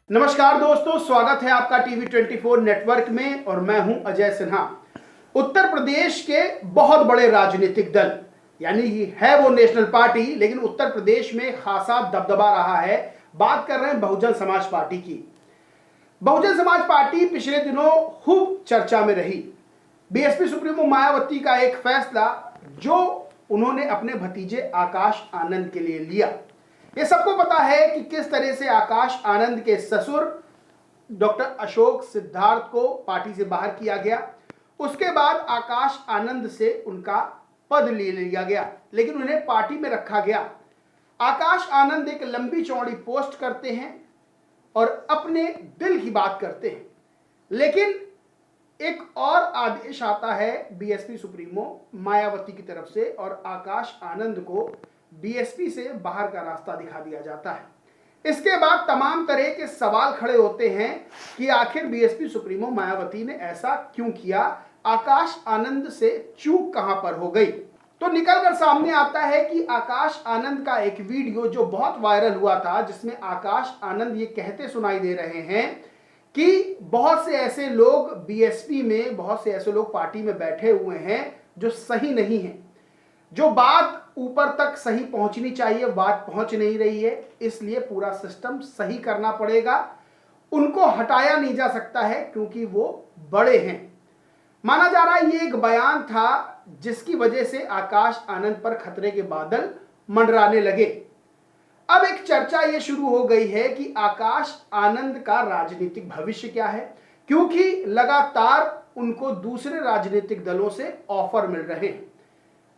नमस्कार दोस्तों, स्वागत है आपका टीवी 24 नेटवर्क में और मैं हूं अजय सिन्हा। उत्तर प्रदेश के बहुत बड़े राजनीतिक दल यानी है वो नेशनल पार्टी, लेकिन उत्तर प्रदेश में खासा दबदबा रहा है। बात कर रहे हैं बहुजन समाज पार्टी की। बहुजन समाज पार्टी पिछले दिनों खूब चर्चा में रही। बीएसपी सुप्रीमो मायावती का एक फैसला जो उन्होंने अपने भतीजे आकाश आनंद के लिए लिया। ये सबको पता है कि किस तरह से आकाश आनंद के ससुर डॉक्टर अशोक सिद्धार्थ को पार्टी से बाहर किया गया। उसके बाद आकाश आनंद से उनका पद ले लिया गया, लेकिन उन्हें पार्टी में रखा गया। आकाश आनंद एक लंबी चौड़ी पोस्ट करते हैं और अपने दिल की बात करते हैं, लेकिन एक और आदेश आता है बीएसपी सुप्रीमो मायावती की तरफ से और आकाश आनंद को बीएसपी से बाहर का रास्ता दिखा दिया जाता है। इसके बाद तमाम तरह के सवाल खड़े होते हैं कि आखिर बीएसपी सुप्रीमो मायावती ने ऐसा क्यों किया, आकाश आनंद से चूक कहां पर हो गई। तो निकलकर सामने आता है कि आकाश आनंद का एक वीडियो जो बहुत वायरल हुआ था, जिसमें आकाश आनंद ये कहते सुनाई दे रहे हैं कि बहुत से ऐसे लोग बीएसपी में, बहुत से ऐसे लोग पार्टी में बैठे हुए हैं जो सही नहीं है। जो बात ऊपर तक सही पहुंचनी चाहिए बात पहुंच नहीं रही है, इसलिए पूरा सिस्टम सही करना पड़ेगा। उनको हटाया नहीं जा सकता है क्योंकि वो बड़े हैं। माना जा रहा है ये एक बयान था जिसकी वजह से आकाश आनंद पर खतरे के बादल मंडराने लगे। अब एक चर्चा ये शुरू हो गई है कि आकाश आनंद का राजनीतिक भविष्य क्या है, क्योंकि लगातार उनको दूसरे राजनीतिक दलों से ऑफर मिल रहे हैं।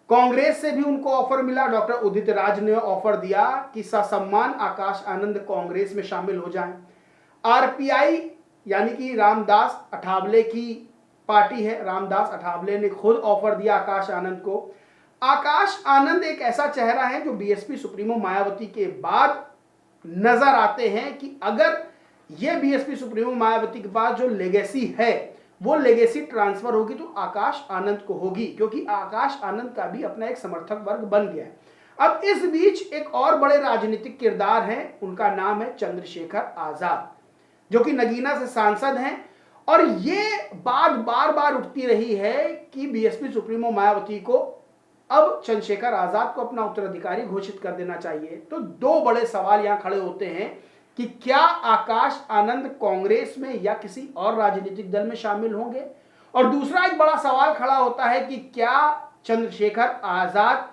कांग्रेस से भी उनको ऑफर मिला। डॉक्टर उदित राज ने ऑफर दिया कि ससम्मान आकाश आनंद कांग्रेस में शामिल हो जाएं। आरपीआई यानी कि रामदास अठावले की पार्टी है, रामदास अठावले ने खुद ऑफर दिया आकाश आनंद को। आकाश आनंद एक ऐसा चेहरा है जो बीएसपी सुप्रीमो मायावती के बाद नजर आते हैं कि अगर यह बीएसपी सुप्रीमो मायावती के बाद जो लेगेसी है वो लेगेसी ट्रांसफर होगी तो आकाश आनंद को होगी, क्योंकि आकाश आनंद का भी अपना एक समर्थक वर्ग बन गया है। अब इस बीच एक और बड़े राजनीतिक किरदार हैं, उनका नाम है चंद्रशेखर आजाद, जो कि नगीना से सांसद हैं। और ये बात बार बार उठती रही है कि बीएसपी सुप्रीमो मायावती को अब चंद्रशेखर आजाद को अपना उत्तराधिकारी घोषित कर देना चाहिए। तो दो बड़े सवाल यहां खड़े होते हैं कि क्या आकाश आनंद कांग्रेस में या किसी और राजनीतिक दल में शामिल होंगे, और दूसरा एक बड़ा सवाल खड़ा होता है कि क्या चंद्रशेखर आजाद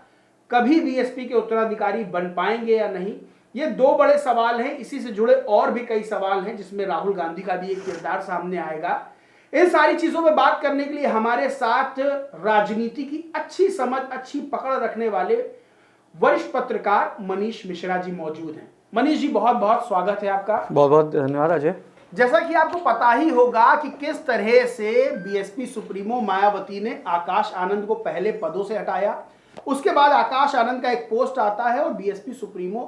कभी बीएसपी के उत्तराधिकारी बन पाएंगे या नहीं। ये दो बड़े सवाल हैं। इसी से जुड़े और भी कई सवाल हैं जिसमें राहुल गांधी का भी एक किरदार सामने आएगा। इन सारी चीजों में बात करने के लिए हमारे साथ राजनीति की अच्छी समझ, अच्छी पकड़ रखने वाले वरिष्ठ पत्रकार मनीष मिश्रा जी मौजूद हैं। मनीष जी, बहुत बहुत स्वागत है आपका। बहुत बहुत धन्यवाद अजय। जैसा कि आपको पता ही होगा कि किस तरह से बीएसपी सुप्रीमो मायावती ने आकाश आनंद को पहले पदों से हटाया। उसके बाद आकाश आनंद का एक पोस्ट आता है और बीएसपी सुप्रीमो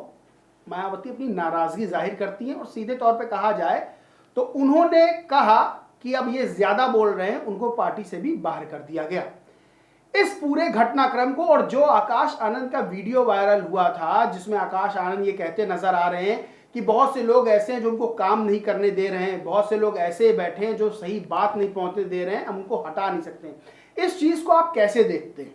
मायावती अपनी नाराजगी जाहिर करती हैं, और सीधे तौर पे कहा जाए तो उन्होंने कहा कि अब ये ज्यादा बोल रहे हैं, उनको पार्टी से भी बाहर कर दिया गया। इस पूरे घटनाक्रम को और जो आकाश आनंद का वीडियो वायरल हुआ था जिसमें आकाश आनंद ये कहते नजर आ रहे हैं कि बहुत से लोग ऐसे हैं जो उनको काम नहीं करने दे रहे हैं, बहुत से लोग ऐसे बैठे हैं जो सही बात नहीं पहुंचने दे रहे हैं, हम उनको हटा नहीं सकते, इस चीज को आप कैसे देखते हैं?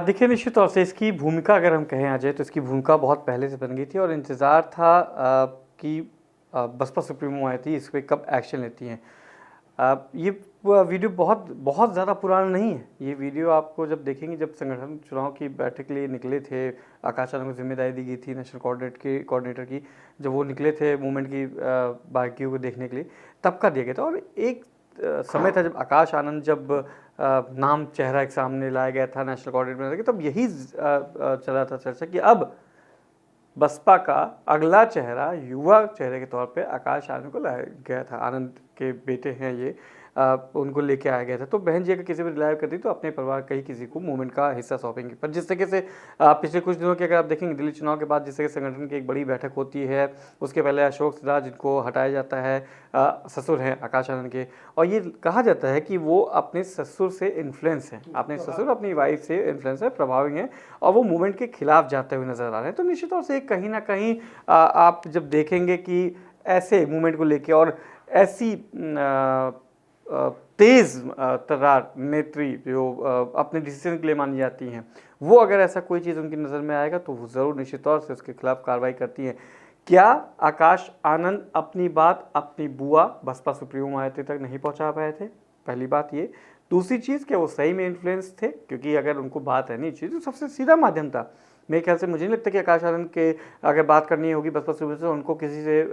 देखिए, निश्चित तौर से इसकी भूमिका अगर हम कहें अजय तो इसकी भूमिका बहुत पहले से बन गई थी और इंतज़ार था कि बसपा सुप्रीमो मायावती इस पर कब एक्शन लेती हैं। ये वीडियो बहुत ज़्यादा पुराना नहीं है। ये वीडियो आपको जब देखेंगे, जब संगठन चुनाव की बैठक के लिए निकले थे, आकाश आनंद को जिम्मेदारी दी गई थी नेशनल कोऑर्डिनेटर की, जब वो निकले थे मूवमेंट की बारीकियों को देखने के लिए, तब का दिया गया था। और एक समय था जब आकाश आनंद जब नाम चेहरा एक सामने लाया गया था नेशनल कोऑर्डिनेटर, तब यही चला था चर्चा कि अब बसपा का अगला चेहरा युवा चेहरे के तौर पे आकाश आनंद को लाया गया था। आनंद के बेटे हैं ये, उनको लेके आया गया था। तो बहन जी अगर किसी पर रिलाय करती तो अपने परिवार का ही किसी को मूवमेंट का हिस्सा सौंपेंगे। पर जिस तरीके से पिछले कुछ दिनों के अगर आप देखेंगे दिल्ली चुनाव के बाद जिस तरह संगठन की एक बड़ी बैठक होती है, उसके पहले अशोक सिद्धार्थ जिनको हटाया जाता है, ससुर हैं आकाश आनंद के, और ये कहा जाता है कि वो अपने ससुर से इन्फ्लुएंस हैं, अपने ससुर अपनी वाइफ से इन्फ्लुएंस है, प्रभावी हैं, और वो मूवमेंट के खिलाफ जाते हुए नजर आ रहे हैं। तो निश्चित तौर से कहीं ना कहीं आप जब देखेंगे कि ऐसे मूवमेंट को लेके और ऐसी तेज तर्रार नेत्री जो अपने डिसीजन के लिए मानी जाती हैं, वो अगर ऐसा कोई चीज़ उनकी नज़र में आएगा तो वो ज़रूर निश्चित तौर से उसके खिलाफ कार्रवाई करती हैं। क्या आकाश आनंद अपनी बात अपनी बुआ बसपा सुप्रीमो मायावती तक नहीं पहुंचा पाए थे? पहली बात ये। दूसरी चीज़, क्या वो सही में इन्फ्लुएंस थे? क्योंकि अगर उनको बात रहनी चाहिए तो सबसे सीधा माध्यम था। मेरे ख्याल से मुझे नहीं लगता कि आकाश आनंद के अगर बात करनी होगी बसपा सुप्रीमो से, उनको किसी से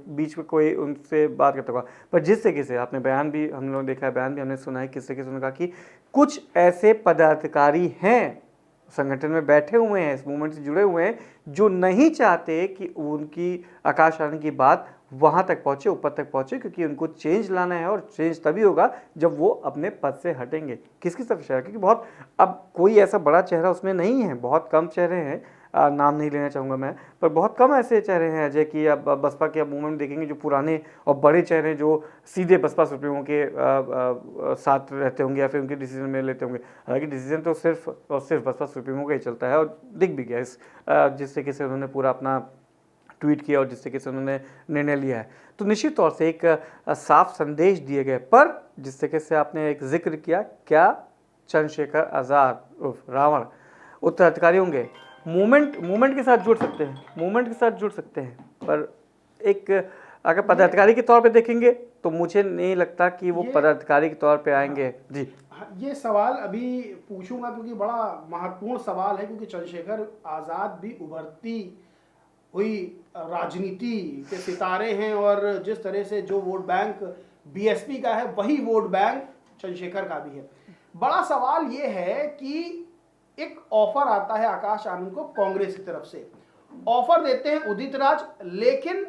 बीच में कोई उनसे बात करता होगा। पर जिस तरीके से आपने बयान भी हम लोग देखा है, बयान भी हमने सुना है, किस तरीके से उन्होंने कहा कि कुछ ऐसे पदाधिकारी हैं संगठन में बैठे हुए हैं, इस मूवमेंट से जुड़े हुए हैं, जो नहीं चाहते कि उनकी आकाश आनंद की बात वहाँ तक पहुँचे, ऊपर तक पहुँचे, क्योंकि उनको चेंज लाना है और चेंज तभी होगा जब वो अपने पद से हटेंगे। किसकी तरफ इशारा? क्योंकि बहुत अब कोई ऐसा बड़ा चेहरा उसमें नहीं है, बहुत कम चेहरे हैं, नाम नहीं लेना चाहूँगा मैं, पर बहुत कम ऐसे चेहरे हैं अजय कि अब बसपा के अब मूवमेंट देखेंगे जो पुराने और बड़े चेहरे जो सीधे बसपा सुप्रीमो के साथ रहते होंगे या फिर उनके डिसीजन में लेते होंगे। हालांकि डिसीजन तो सिर्फ और सिर्फ बसपा सुप्रीमो का ही चलता है और दिख भी गया इस जिस तरीके से उन्होंने पूरा अपना ट्वीट किया और जिस तरीके से उन्होंने निर्णय लिया है। तो निश्चित तौर से एक साफ संदेश दिए गए। पर जिस तरीके से आपने एक जिक्र किया, क्या चंद्रशेखर आज़ाद उर्फ रावण उत्तराधिकारी होंगे? मूवमेंट के साथ जुड़ सकते हैं, मूवमेंट के साथ जुड़ सकते हैं, पर एक अगर पदाधिकारी के तौर पे देखेंगे तो मुझे नहीं लगता कि वो पदाधिकारी के तौर पे आएंगे। जी ये सवाल अभी पूछूंगा क्योंकि बड़ा महत्वपूर्ण सवाल है, क्योंकि चंद्रशेखर आज़ाद भी उभरती हुई राजनीति के सितारे हैं और जिस तरह से जो वोट बैंक बीएसपी का है वही वोट बैंक चंद्रशेखर का भी है। बड़ा सवाल ये है कि एक ऑफर आता है आकाश आनंद को कांग्रेस की तरफ से, ऑफर देते हैं उदित राज, लेकिन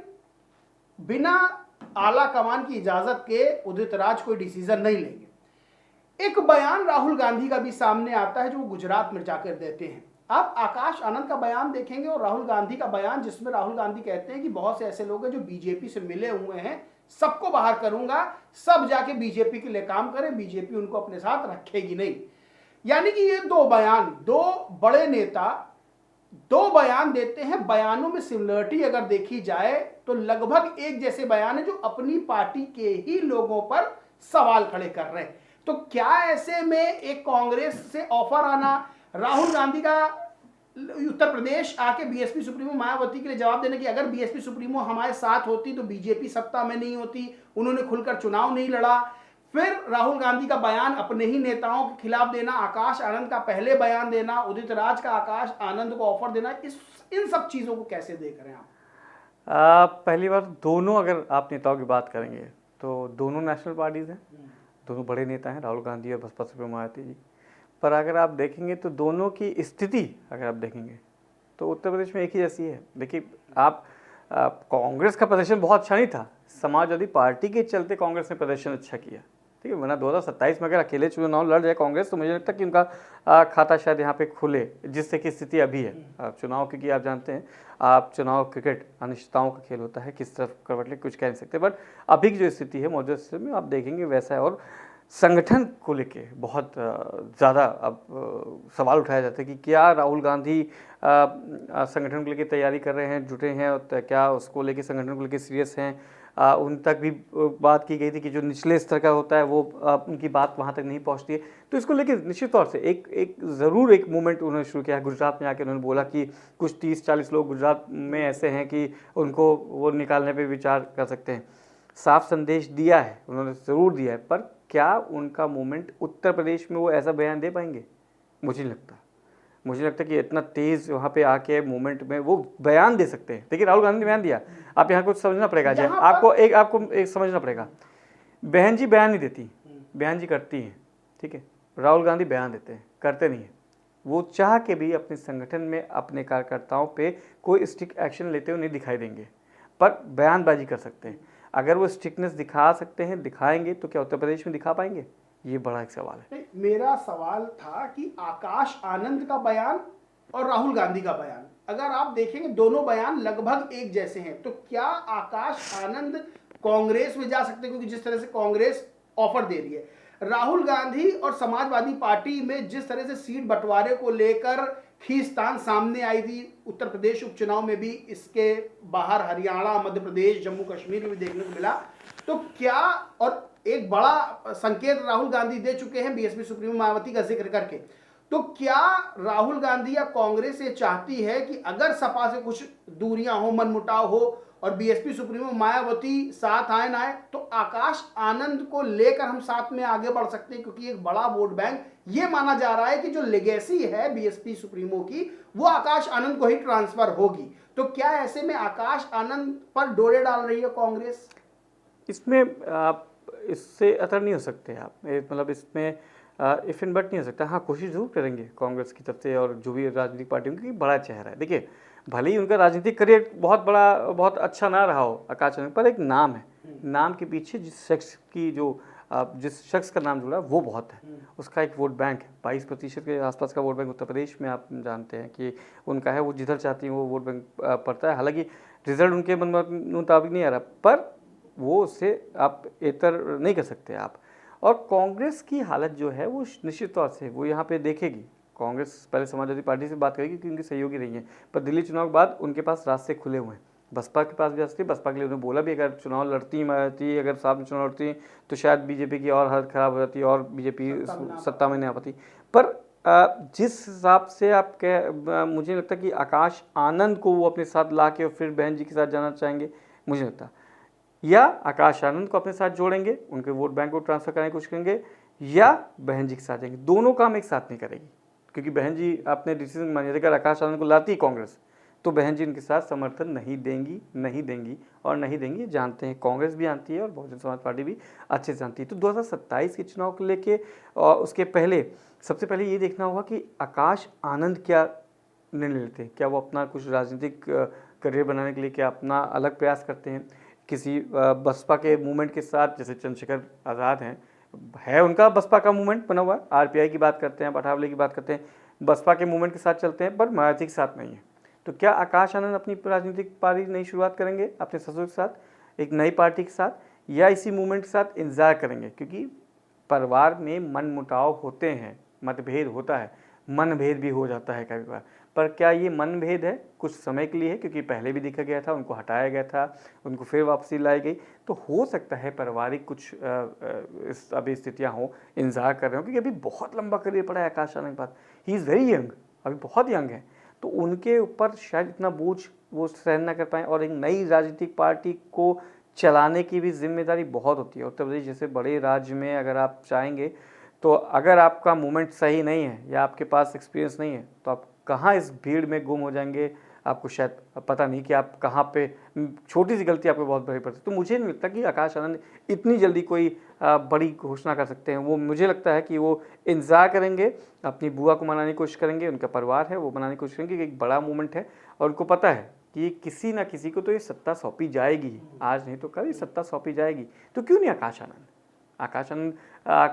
बिना आला कमान की इजाजत के उदित राज कोई डिसीजन नहीं लेंगे। एक बयान राहुल गांधी का भी सामने आता है जो वो गुजरात में जाकर देते हैं। आप आकाश आनंद का बयान देखेंगे और राहुल गांधी का बयान, जिसमें राहुल गांधी कहते हैं कि बहुत से ऐसे लोग हैं जो बीजेपी से मिले हुए हैं, सबको बाहर करूंगा, सब जाके बीजेपी के लिए काम करें, बीजेपी उनको अपने साथ रखेगी नहीं। यानी कि ये दो बयान, दो बड़े नेता दो बयान देते हैं। बयानों में सिमिलरिटी अगर देखी जाए तो लगभग एक जैसे बयान है जो अपनी पार्टी के ही लोगों पर सवाल खड़े कर रहे हैं। तो क्या ऐसे में एक कांग्रेस से ऑफर आना, राहुल गांधी का उत्तर प्रदेश आके बीएसपी सुप्रीमो मायावती के लिए जवाब देने की अगर बीएसपी सुप्रीमो हमारे साथ होती तो बीजेपी सत्ता में नहीं होती, उन्होंने खुलकर चुनाव नहीं लड़ा, फिर राहुल गांधी का बयान अपने ही नेताओं के खिलाफ देना, आकाश आनंद का पहले बयान देना, उदित राज का आकाश आनंद को ऑफर देना, इन सब चीजों को कैसे देख रहे हैं आप? पहली बार दोनों अगर आप नेताओं की बात करेंगे तो दोनों नेशनल पार्टीज हैं, दोनों बड़े नेता हैं, राहुल गांधी और बसपा सुप्रीमो मायावती जी। पर अगर आप देखेंगे तो दोनों की स्थिति अगर आप देखेंगे तो उत्तर प्रदेश में एक ही जैसी है। देखिए आप कांग्रेस का प्रदर्शन बहुत अच्छा नहीं था, समाजवादी पार्टी के चलते कांग्रेस ने प्रदर्शन अच्छा किया, ठीक है, वरना 2027 में अगर अकेले चुनाव लड़ जाए कांग्रेस तो मुझे लगता है कि उनका खाता शायद यहाँ पे खुले, जिससे कि स्थिति अभी है चुनाव, क्योंकि आप जानते हैं आप चुनाव क्रिकेट अनिश्चितताओं का खेल होता है, किस तरफ करवट ले कुछ कह नहीं सकते। बट अभी की जो स्थिति है मौजूदा स्थिति में आप देखेंगे वैसा है। और संगठन को लेके बहुत ज़्यादा अब सवाल उठाया जाता है कि क्या राहुल गांधी संगठन को लेके तैयारी कर रहे हैं, जुटे हैं, और क्या उसको लेके संगठन को लेके सीरियस हैं। उन तक भी बात की गई थी कि जो निचले स्तर का होता है वो उनकी बात वहाँ तक नहीं पहुँचती है। तो इसको लेके निश्चित तौर से एक ज़रूर एक मूवमेंट उन्होंने शुरू किया है। गुजरात में आके उन्होंने बोला कि कुछ 30-40 लोग गुजरात में ऐसे हैं कि उनको वो निकालने पे विचार कर सकते हैं। साफ संदेश दिया है उन्होंने, ज़रूर दिया है, पर क्या उनका मूवमेंट उत्तर प्रदेश में वो ऐसा बयान दे पाएंगे? मुझे नहीं लगता। मुझे लगता है कि इतना तेज़ वहाँ पे आके मूवमेंट में वो बयान दे सकते हैं। देखिए राहुल गांधी ने बयान दिया, आप यहाँ कुछ समझना पड़ेगा जी, आपको एक समझना पड़ेगा। बहन जी बयान नहीं देती, बयान जी करती हैं, ठीक है। राहुल गांधी बयान देते हैं, करते नहीं हैं। वो चाह के भी अपने संगठन में अपने कार्यकर्ताओं पे कोई स्ट्रिक्ट एक्शन लेते हुए नहीं दिखाई देंगे, पर बयानबाजी कर सकते हैं। अगर वो स्ट्रिक्टनेस दिखा सकते हैं, दिखाएंगे, तो क्या उत्तर प्रदेश में दिखा पाएंगे? ये बड़ा एक सवाल है। मेरा सवाल था कि आकाश आनंद का बयान और राहुल गांधी का बयान अगर आप देखेंगे दोनों बयान लगभग एक जैसे हैं, तो क्या आकाश आनंद कांग्रेस में जा सकते हैं? क्योंकि जिस तरह से कांग्रेस ऑफर दे रही है, राहुल गांधी और समाजवादी पार्टी में जिस तरह से सीट बंटवारे को लेकर खींचतान सामने आई थी उत्तर प्रदेश उपचुनाव में भी, इसके बाहर हरियाणा, मध्य प्रदेश, जम्मू कश्मीर में भी देखने को मिला। तो क्या, और एक बड़ा संकेत राहुल गांधी दे चुके हैं बीएसपी सुप्रीमो मायावती का जिक्र करके, तो क्या राहुल गांधी या कांग्रेस ये चाहती है कि अगर सपा से कुछ दूरियां हो, मनमुटाव हो और बीएसपी सुप्रीमो मायावती साथ आए ना आए, तो आकाश आनंद को लेकर हम साथ में आगे बढ़ सकते हैं, क्योंकि एक बड़ा वोट बैंक ये माना जा रहा है कि जो लेगेसी है बीएसपी सुप्रीमो की वो आकाश आनंद को ही ट्रांसफर होगी। तो क्या ऐसे में आकाश आनंद पर डोरे डाल रही है कांग्रेस? इसमें आप इससे अतर नहीं हो सकते आप, मतलब इसमें इफ इन बट नहीं हो सकता। हाँ, कोशिश जरूर करेंगे कांग्रेस की तरफ से और जो भी राजनीतिक पार्टी उनकी बड़ा चेहरा है। देखिए, भले ही उनका राजनीतिक करियर बहुत बड़ा, बहुत अच्छा ना रहा हो आकाश आनंद, पर एक नाम है, नाम के पीछे जिस शख्स का नाम जुड़ा वो बहुत है, उसका एक वोट बैंक है। 22% के आसपास का वोट बैंक उत्तर प्रदेश में आप जानते हैं कि उनका है। वो जिधर चाहती हैं वो वोट बैंक पड़ता है। हालांकि रिजल्ट उनके मुताबिक नहीं आ रहा, पर वो उससे आप इतर नहीं कर सकते आप। और कांग्रेस की हालत जो है वो निश्चित तौर से वो यहाँ पे देखेगी। कांग्रेस पहले समाजवादी पार्टी से बात करेगी क्योंकि उनकी सहयोगी रही है, पर दिल्ली चुनाव के बाद उनके पास रास्ते खुले हुए हैं। बसपा के पास भी रास्ते, बसपा के लिए उन्होंने बोला भी अगर चुनाव लड़ती मायावती, अगर साथ में चुनाव लड़ती तो शायद बीजेपी की और हालत खराब हो जाती और बीजेपी सत्ता में नहीं आ पाती। पर जिस हिसाब से आप मुझे लगता है कि आकाश आनंद को वो अपने साथ ला के और फिर बहन जी के साथ जाना चाहेंगे, मुझे लगता है, या आकाश आनंद को अपने साथ जोड़ेंगे, उनके वोट बैंक को ट्रांसफर करने की कोशिश करेंगे, या बहन जी के साथ जाएंगे। दोनों काम एक साथ नहीं करेगी, क्योंकि बहन जी अपने डिसीजन मानिए, अगर आकाश आनंद को लाती कांग्रेस तो बहन जी उनके साथ समर्थन नहीं देंगी और नहीं देंगी, जानते हैं। कांग्रेस भी जानती है और बहुजन समाज पार्टी भी अच्छे से जानती है। तो 2027 के चुनाव को लेके और उसके पहले सबसे पहले ये देखना होगा कि आकाश आनंद क्या निर्णय लेते हैं। क्या वो अपना कुछ राजनीतिक करियर बनाने के लिए क्या अपना अलग प्रयास करते हैं किसी बसपा के मूवमेंट के साथ, जैसे चंद्रशेखर आज़ाद है उनका बसपा का मूवमेंट बना हुआ है, आरपीआई की बात करते हैं, पठावले की बात करते हैं, बसपा के मूवमेंट के साथ चलते हैं, पर मायावती के साथ नहीं है। तो क्या आकाश आनंद अपनी राजनीतिक पारी नई शुरुआत करेंगे अपने ससुर के साथ, एक नई पार्टी के साथ, या इसी मूवमेंट के साथ इंतजार करेंगे? क्योंकि परिवार में मनमुटाव होते हैं, मतभेद होता है, मनभेद भी हो जाता है कभी बार, पर क्या ये मनभेद है कुछ समय के लिए है? क्योंकि पहले भी देखा गया था, उनको हटाया गया था, उनको फिर वापसी लाई गई, तो हो सकता है पारिवारिक कुछ अभी स्थितियाँ हों, इंतजार कर रहे हो, क्योंकि अभी बहुत लंबा करियर पड़ा है आकाश आनंद के पास। ही इज़ वेरी यंग, अभी बहुत यंग है, तो उनके ऊपर शायद इतना बोझ वो सहन ना कर पाएँ। और एक नई राजनीतिक पार्टी को चलाने की भी जिम्मेदारी बहुत होती है। उत्तर प्रदेश जैसे बड़े राज्य में अगर आप चाहेंगे, तो अगर आपका मूवमेंट सही नहीं है या आपके पास एक्सपीरियंस नहीं है, तो आप कहाँ इस भीड़ में गुम हो जाएंगे, आपको शायद पता नहीं कि आप कहाँ पे, छोटी सी गलती आपको बहुत बड़ी पड़ती। तो मुझे नहीं लगता कि आकाश आनंद इतनी जल्दी कोई बड़ी घोषणा कर सकते हैं। वो मुझे लगता है कि वो इंतजार करेंगे, अपनी बुआ को मनाने की कोशिश करेंगे, उनका परिवार है वो मनाने की कोशिश करेंगे कि एक बड़ा मूवमेंट है और उनको पता है कि किसी ना किसी को तो ये सत्ता सौंपी जाएगी, आज नहीं तो कल ये सत्ता सौंपी जाएगी। तो क्यों नहीं आकाश आनंद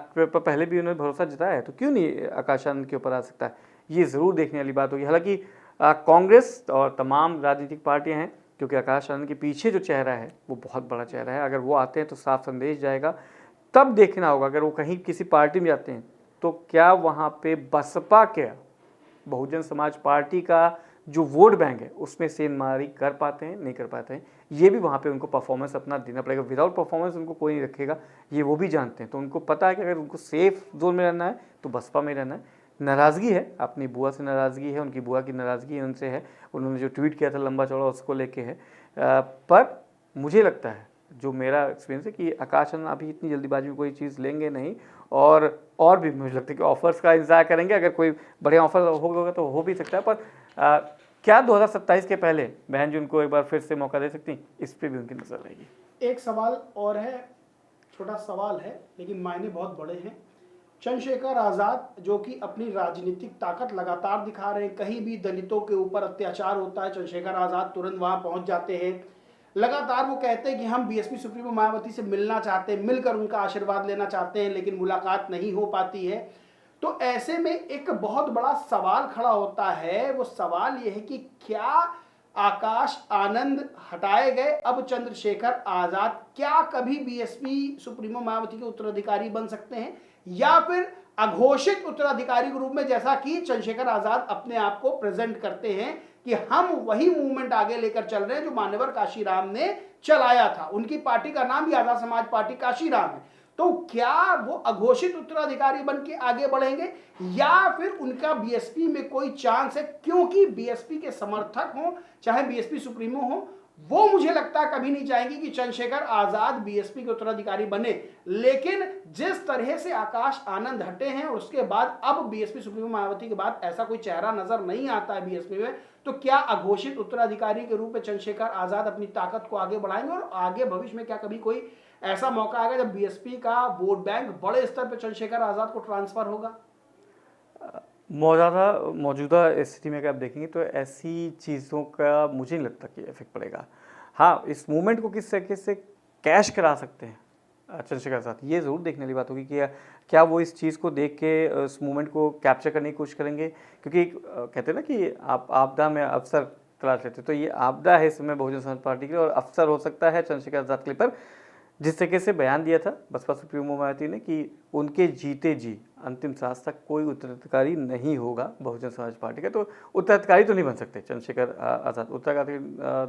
पर पहले भी उन्होंने भरोसा जताया है, तो क्यों नहीं आकाश आनंद के ऊपर आ सकता है? ये ज़रूर देखने वाली बात होगी। हालांकि कांग्रेस और तमाम राजनीतिक पार्टियां हैं, क्योंकि आकाश आनंद के पीछे जो चेहरा है वो बहुत बड़ा चेहरा है। अगर वो आते हैं तो साफ संदेश जाएगा। तब देखना होगा अगर वो कहीं किसी पार्टी में जाते हैं तो क्या वहाँ पे बसपा के बहुजन समाज पार्टी का जो वोट बैंक है उसमें सेंधमारी कर पाते हैं, नहीं कर पाते हैं। ये भी वहाँ पे उनको परफॉर्मेंस अपना देना पड़ेगा। विदाउट परफॉर्मेंस उनको कोई नहीं रखेगा, ये वो भी जानते हैं। तो उनको पता है कि अगर उनको सेफ जोन में रहना है तो बसपा में रहना है। नाराज़गी है, अपनी बुआ से नाराज़गी है, उनकी बुआ की नाराज़गी उनसे है, उन्होंने जो ट्वीट किया था लंबा चौड़ा उसको लेके है। पर मुझे लगता है, जो मेरा एक्सपीरियंस है, कि आकाश आनंद अभी इतनी जल्दीबाजी में कोई चीज़ लेंगे नहीं और भी मुझे लगता है कि ऑफर्स का इंतजार करेंगे। अगर कोई बड़े ऑफर होगा तो हो भी सकता है, पर क्या 2027 के पहले बहन जी उनको एक बार फिर से मौका दे सकती हैं, इस पर भी उनकी नज़र रहेगी। एक सवाल और है, छोटा सवाल है लेकिन मायने बहुत बड़े हैं। चंद्रशेखर आज़ाद जो कि अपनी राजनीतिक ताकत लगातार दिखा रहे हैं, कहीं भी दलितों के ऊपर अत्याचार होता है चंद्रशेखर आज़ाद तुरंत वहां पहुंच जाते हैं। लगातार वो कहते हैं कि हम बीएसपी सुप्रीमो मायावती से मिलना चाहते हैं, मिलकर उनका आशीर्वाद लेना चाहते हैं, लेकिन मुलाकात नहीं हो पाती है। तो ऐसे में एक बहुत बड़ा सवाल खड़ा होता है। वो सवाल ये है कि क्या आकाश आनंद हटाए गए, अब चंद्रशेखर आज़ाद क्या कभी बीएसपी सुप्रीमो मायावती के उत्तराधिकारी बन सकते हैं, या फिर अघोषित उत्तराधिकारी के रूप में, जैसा कि चंद्रशेखर आजाद अपने आप को प्रेजेंट करते हैं कि हम वही मूवमेंट आगे लेकर चल रहे हैं जो मान्यवर काशीराम ने चलाया था। उनकी पार्टी का नाम भी आजाद समाज पार्टी काशीराम है। तो क्या वो अघोषित उत्तराधिकारी बन के आगे बढ़ेंगे या फिर उनका बीएसपी में कोई चांस है? क्योंकि बीएसपी के समर्थक हो चाहे बीएसपी सुप्रीमो हो, वो मुझे लगता है कभी नहीं चाहेंगे कि चंद्रशेखर आजाद बीएसपी के उत्तराधिकारी बने। लेकिन जिस तरह से आकाश आनंद हटे हैं और उसके बाद अब बीएसपी सुप्रीमो मायावती के बाद ऐसा कोई चेहरा नजर नहीं आता है बीएसपी में, तो क्या अघोषित उत्तराधिकारी के रूप में चंद्रशेखर आजाद अपनी ताकत को आगे बढ़ाएंगे और आगे भविष्य में क्या कभी कोई ऐसा मौका आएगा जब बीएसपी का वोट बैंक बड़े स्तर पर चंद्रशेखर आजाद को ट्रांसफर होगा? मौजूदा स्थिति में अगर आप देखेंगे तो ऐसी चीज़ों का मुझे नहीं लगता कि इफेक्ट पड़ेगा। हाँ, इस मूवमेंट को किस तरीके से कैश करा सकते हैं चंद्रशेखर साथ, ये ज़रूर देखने वाली बात होगी कि क्या वो इस चीज़ को देख के इस मूवमेंट को कैप्चर करने की कोशिश करेंगे। क्योंकि कहते हैं ना कि आप आपदा में अवसर तलाश लेते, तो ये आपदा है इस समय बहुजन समाज पार्टी के लिए और अवसर हो सकता है चंद्रशेखर आजाद के लिए। पर जिस तरीके से बयान दिया था बसपा सुप्रीमो मायावती ने कि उनके जीते जी अंतिम सांस तक कोई उत्तराधिकारी नहीं होगा बहुजन समाज पार्टी का, तो उत्तराधिकारी तो नहीं बन सकते चंद्रशेखर आजाद, उत्तराधिकारी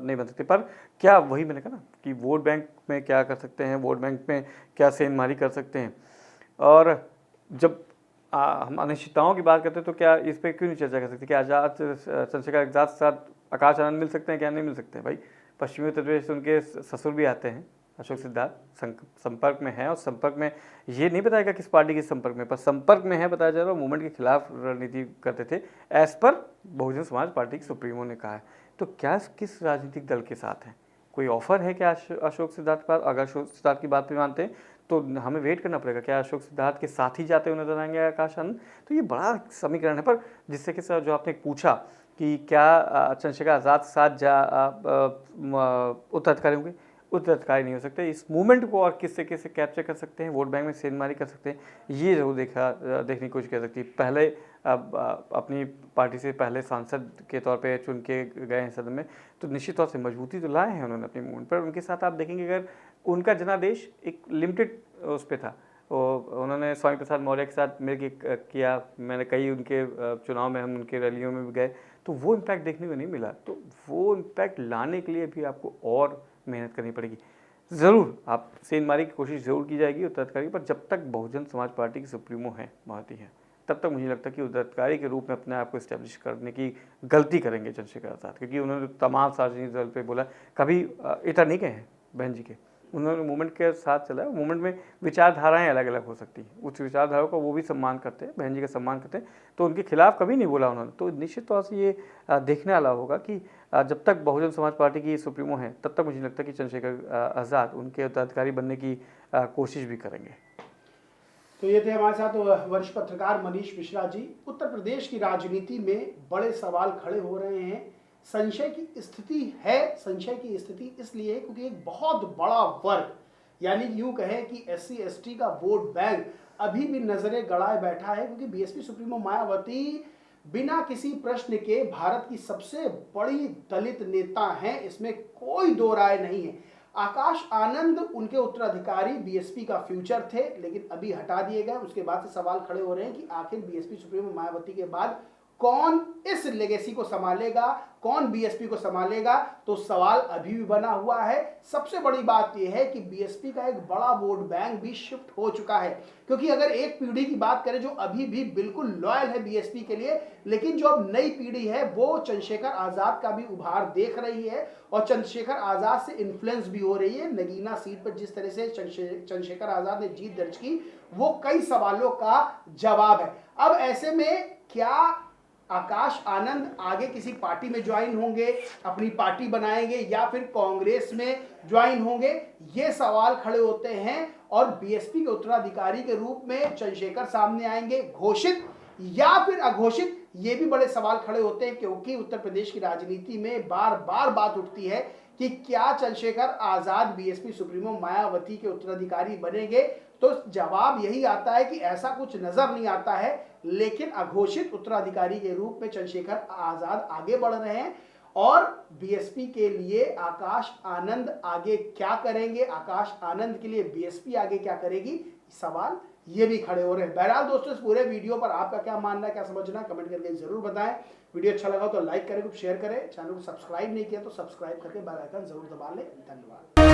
नहीं बन सकते। पर क्या, वही मैंने कहा ना कि वोट बैंक में क्या कर सकते हैं, वोट बैंक में क्या सेंधमारी कर सकते हैं। और जब हम अनिश्चितताओं की बात करते हैं तो क्या इस पर क्यों नहीं चर्चा कर सकते कि आजाद चंद्रशेखर आजाद के साथ आकाश आनंद मिल सकते हैं, क्या नहीं मिल सकते हैं? भाई, पश्चिमी उत्तर प्रदेश से उनके ससुर भी आते हैं, अशोक सिद्धार्थ संपर्क में है, और संपर्क में ये नहीं बताएगा किस पार्टी के संपर्क में, पर संपर्क में है बताया जा रहा है। मूवमेंट के खिलाफ रणनीति करते थे as per Bahujan Samaj party के सुप्रीमो ने कहा है। तो क्या किस राजनीतिक दल के साथ है? कोई ऑफर है क्या अशोक सिद्धार्थ पर? अगर अशोक सिद्धार्थ की बात भी मानते हैं तो हमें वेट करना पड़ेगा, क्या अशोक सिद्धार्थ के साथ ही जाते हुए नजर आएंगे आकाश आनंद? तो ये बड़ा समीकरण है। पर जिससे कि सर जो आपने पूछा कि क्या चंद्रशेखर आजाद के साथ उत्तराधिकारी होंगे, उत्तराधिकारी नहीं हो सकते। इस मूवमेंट को और किस तरीके से कैप्चर कर सकते हैं, वोट बैंक में सेंधमारी कर सकते हैं, ये जरूर देखने की कोशिश कर सकती है। पहले अपनी पार्टी से पहले सांसद के तौर पे चुन के गए हैं सदन में, तो निश्चित तौर से मजबूती तो लाए हैं उन्होंने अपनी मूवमेंट पर। उनके साथ आप देखेंगे अगर उनका जनादेश एक लिमिटेड उस पर था, उन्होंने स्वामी प्रसाद मौर्य के साथ मिलकर किया, मैंने कई उनके चुनाव में हम उनके रैलियों में भी गए, तो वो इम्पैक्ट देखने को नहीं मिला। तो वो इम्पैक्ट लाने के लिए भी आपको और मेहनत करनी पड़ेगी। ज़रूर आप सेंधमारी की कोशिश ज़रूर की जाएगी उत्तराधिकारी पर, जब तक बहुजन समाज पार्टी की सुप्रीमो है मायावती है, तब तक मुझे लगता है कि उत्तराधिकारी के रूप में अपने आप को इस्टेब्लिश करने की गलती करेंगे चंद्रशेखर आजाद। क्योंकि उन्होंने तमाम सार्वजनिक दल पे बोला, कभी इतना नहीं कहे हैं बहन जी के, उन्होंने मूवमेंट के साथ चला है। मूवमेंट में विचारधाराएं अलग अलग हो सकती हैं, उस विचारधारा का वो भी सम्मान करते हैं, बहन जी का सम्मान करते हैं, तो उनके खिलाफ कभी नहीं बोला उन्होंने। तो निश्चित तौर से ये देखने वाला होगा कि जब तक बहुजन समाज पार्टी की सुप्रीमो है तब तक मुझे लगता है कि चंद्रशेखर आजाद उनके उत्तराधिकारी बनने की कोशिश भी करेंगे। तो ये थे हमारे साथ वरिष्ठ पत्रकार मनीष मिश्रा जी। उत्तर प्रदेश की राजनीति में बड़े सवाल खड़े हो रहे हैं। संशय की स्थिति है, संशय की स्थिति इसलिए क्योंकि एक बहुत बड़ा वर्ग, यानी यूं कहें कि SC ST का वोट बैंक अभी भी नजरें गड़ाए बैठा है, क्योंकि बीएसपी सुप्रीमो मायावती बिना किसी प्रश्न के भारत की सबसे बड़ी दलित नेता हैं, इसमें कोई दो राय नहीं है। आकाश आनंद उनके उत्तराधिकारी बीएसपी का फ्यूचर थे, लेकिन अभी हटा दिए गए। उसके बाद से सवाल खड़े हो रहे हैं कि आखिर बीएसपी सुप्रीमो मायावती के बाद कौन इस लेगेसी को संभालेगा, कौन बीएसपी को संभालेगा, तो सवाल अभी भी बना हुआ है। सबसे बड़ी बात यह है कि बीएसपी का एक बड़ा वोट बैंक भी शिफ्ट हो चुका है, क्योंकि अगर एक पीढ़ी की बात करें जो अभी भी बिल्कुल लॉयल है बीएसपी के लिए, लेकिन जो अब नई पीढ़ी है वो चंद्रशेखर आजाद का भी उभार देख रही है और चंद्रशेखर आजाद से इन्फ्लुएंस भी हो रही है। नगीना सीट पर जिस तरह से चंद्रशेखर आजाद ने जीत दर्ज की, वो कई सवालों का जवाब है। अब ऐसे में क्या आकाश आनंद आगे किसी पार्टी में ज्वाइन होंगे, अपनी पार्टी बनाएंगे, या फिर कांग्रेस में ज्वाइन होंगे, ये सवाल खड़े होते हैं। और बीएसपी के उत्तराधिकारी के रूप में चंद्रशेखर सामने आएंगे, घोषित या फिर अघोषित, ये भी बड़े सवाल खड़े होते हैं। क्योंकि उत्तर प्रदेश की राजनीति में बार बार बात उठती है कि क्या चंद्रशेखर आजाद बीएसपी सुप्रीमो मायावती के उत्तराधिकारी बनेंगे, तो जवाब यही आता है कि ऐसा कुछ नजर नहीं आता है। लेकिन अघोषित उत्तराधिकारी के रूप में चंद्रशेखर आजाद आगे बढ़ रहे हैं और बीएसपी के लिए आकाश आनंद आगे क्या करेंगे, आकाश आनंद के लिए बीएसपी आगे क्या करेगी, सवाल ये भी खड़े हो रहे हैं। बहरहाल दोस्तों, इस पूरे वीडियो पर आपका क्या मानना है, क्या समझना है, कमेंट करके जरूर बताएं। वीडियो अच्छा लगा तो लाइक करें, शेयर करें, चैनल को सब्सक्राइब नहीं किया तो सब्सक्राइब करके बेल आइकन जरूर दबा लें। धन्यवाद।